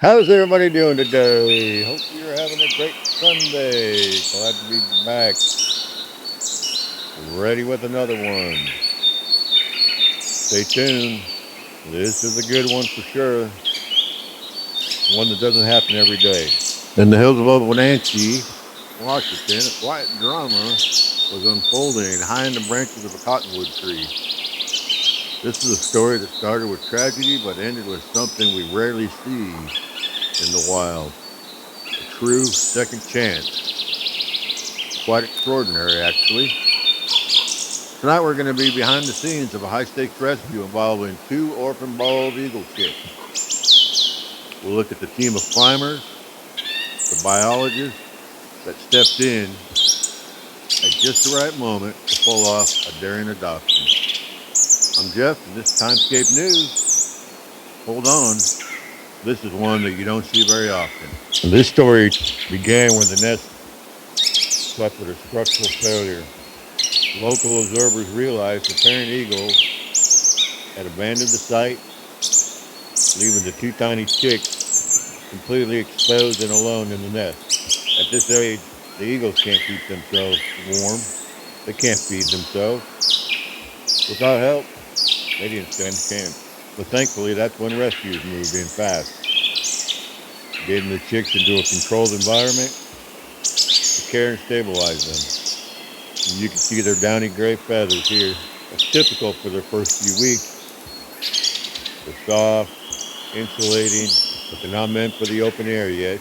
How's everybody doing today? Hope you're having a great Sunday. Glad to be back. Ready with another one. Stay tuned. This is a good one for sure. One that doesn't happen every day. In the hills of Wenatchee, Washington, a quiet drama was unfolding high in the branches of a cottonwood tree. This is a story that started with tragedy but ended with something we rarely see in the wild. A true second chance. Quite extraordinary, actually. Tonight we're going to be behind the scenes of a high-stakes rescue involving two orphan bald eagle chicks. We'll look at the team of climbers, the biologists that stepped in at just the right moment to pull off a daring adoption. I'm Jeff, and this is Time Scape News. Hold on, this is one that you don't see very often. And this story began when the nest suffered a structural failure. Local observers realized the parent eagle had abandoned the site, leaving the two tiny chicks completely exposed and alone in the nest. At this age, the eagles can't keep themselves warm. They can't feed themselves. Without help, they didn't stand a chance. But thankfully, that's when rescues moved in fast, getting the chicks into a controlled environment to care and stabilize them. And you can see their downy gray feathers here. That's typical for their first few weeks. They're soft, insulating, but they're not meant for the open air yet,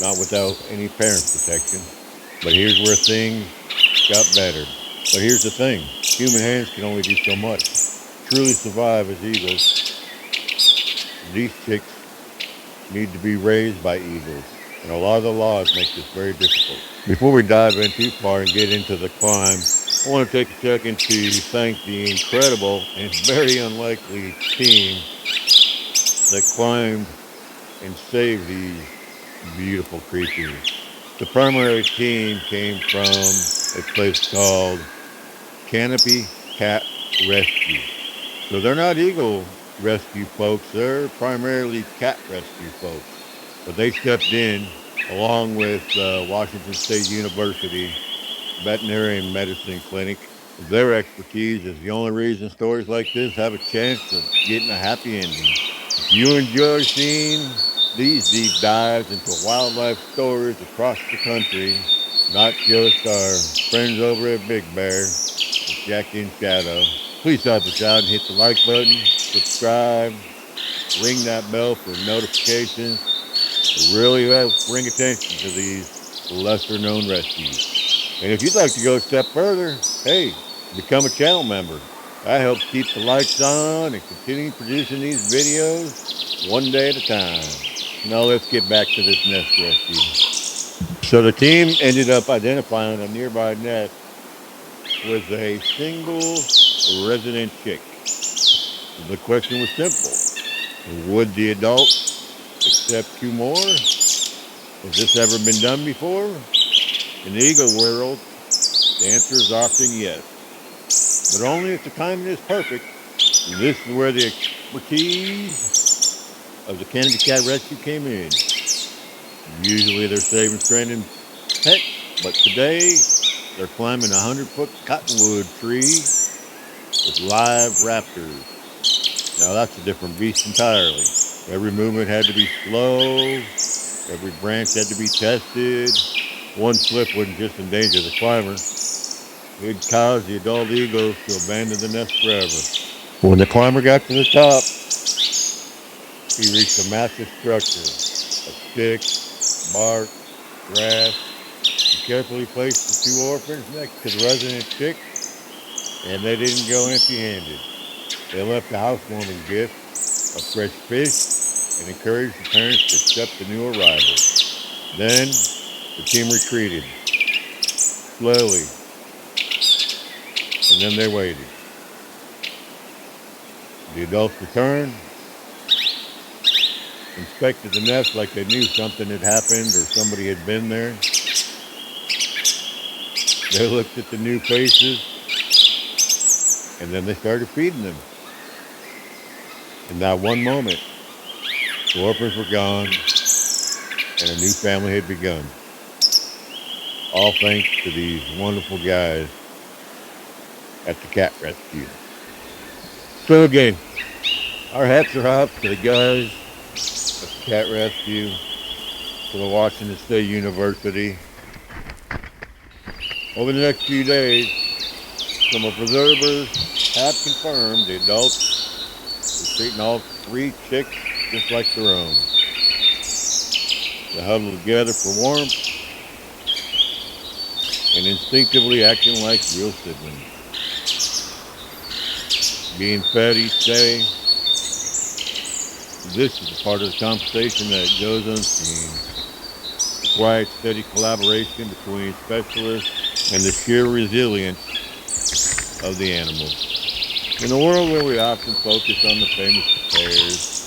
not without any parent protection. But here's where things got better. But here's the thing, human hands can only do so much. To truly survive as eagles, these chicks need to be raised by eagles. And a lot of the laws make this very difficult. Before we dive in too far and get into the climb, I want to take a second to thank the incredible and very unlikely team that climbed and saved these beautiful creatures. The primary team came from a place called Canopy Cat Rescue. So they're not eagle rescue folks, they're primarily cat rescue folks. But they stepped in along with Washington State University Veterinary Medicine Clinic. Their expertise is the only reason stories like this have a chance of getting a happy ending. If you enjoy seeing these deep dives into wildlife stories across the country, not just our friends over at Big Bear with Jackie and Shadow, please help us out and hit the like button, subscribe, ring that bell for notifications. It really helps bring attention to these lesser known rescues. And if you'd like to go a step further, hey, become a channel member. That helps keep the lights on and continue producing these videos one day at a time. Now let's get back to this nest rescue. So the team ended up identifying a nearby nest with a single resident chick. The question was simple. Would the adults accept two more? Has this ever been done before? In the eagle world, the answer is often yes. But only if the timing is perfect. And this is where the expertise of the Canopy Cat Rescue came in. Usually they're saving training pets, but today they're climbing a 100-foot cottonwood tree with live raptors. Now that's a different beast entirely. Every movement had to be slow, every branch had to be tested. One slip wouldn't just endanger the climber, it'd cause the adult eagles to abandon the nest forever. When the climber got to the top, he reached a massive structure of sticks, bark, grass. He carefully placed the two orphans next to the resident chick, and they didn't go empty-handed. They left a housewarming gift of fresh fish and encouraged the parents to accept the new arrival. Then the team retreated slowly, and then they waited. The adults returned, inspected the nest like they knew something had happened or somebody had been there. They looked at the new faces, and then they started feeding them. In that one moment, The orphans were gone, and a new family had begun. All thanks to these wonderful guys at the Cat Rescue. So again, our hats are off to the guys at the Cat Rescue, to the Washington State University. Over the next few days, some observers have confirmed the adults are treating all 3 chicks just like their own. They huddle together for warmth and instinctively acting like real siblings. Being fed each day. This is the part of the conversation that goes unseen. The quiet, steady collaboration between specialists and the sheer resilience of the animals. In a world where we often focus on the famous pairs,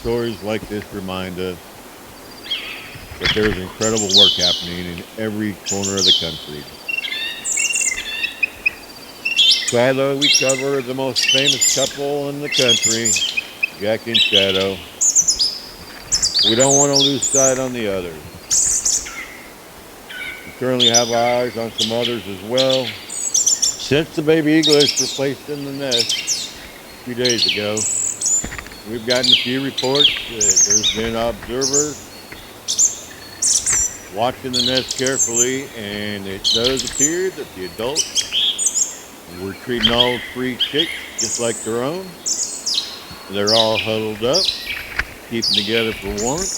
stories like this remind us that there is incredible work happening in every corner of the country. Silo, we cover the most famous couple in the country, Jack and Shadow. We don't want to lose sight on the others. We currently have our eyes on some others as well. Since the baby eaglets were placed in the nest a few days ago, we've gotten a few reports that there's been observers watching the nest carefully, and it does appear that the adults were treating all 3 chicks just like their own. They're all huddled up, keeping together for warmth,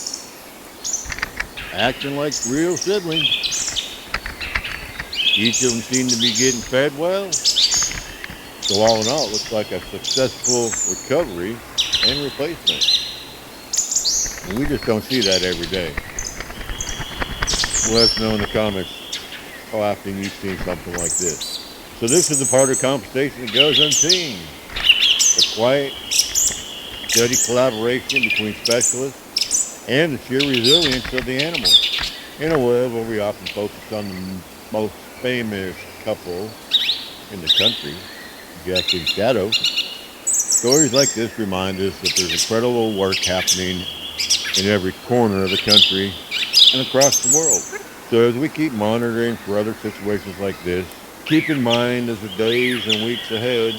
acting like real siblings. Each of them seem to be getting fed well. So all in all, it looks like a successful recovery and replacement. And we just don't see that every day. Let us know in the comments how often you've seen something like this. So this is the part of the conversation that goes unseen. The quiet, steady collaboration between specialists and the sheer resilience of the animals. In a world where we often focus on the most famous couple in the country, Jack and Shadow, stories like this remind us that there's incredible work happening in every corner of the country and across the world. So as we keep monitoring for other situations like this, keep in mind as the days and weeks ahead,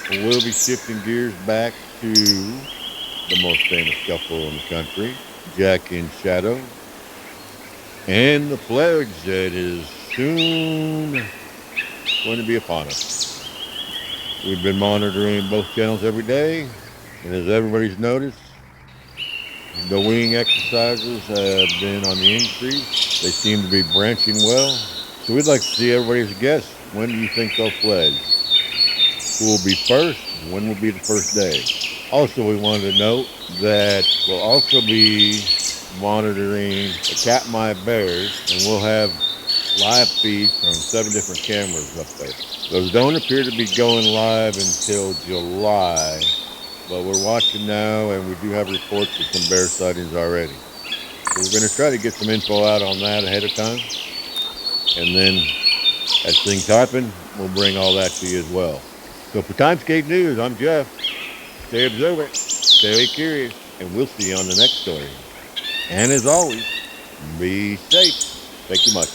we'll be shifting gears back to the most famous couple in the country, Jack and Shadow, and the pledge that is soon going to be upon us. We've been monitoring both channels every day, and as everybody's noticed, the wing exercises have been on the increase. They seem to be branching well. So we'd like to see everybody's guess. When do you think they'll pledge? Who will be first? When will be the first day? Also, we wanted to note that we'll also be monitoring the Katmai bears, and we'll have live feeds from 7 different cameras up there. Those don't appear to be going live until July, but we're watching now, and we do have reports of some bear sightings already. So we're going to try to get some info out on that ahead of time. And then, as things happen, we'll bring all that to you as well. So for Time Scape News, I'm Jeff. Stay observant, stay curious, and we'll see you on the next story. And as always, be safe. Thank you much.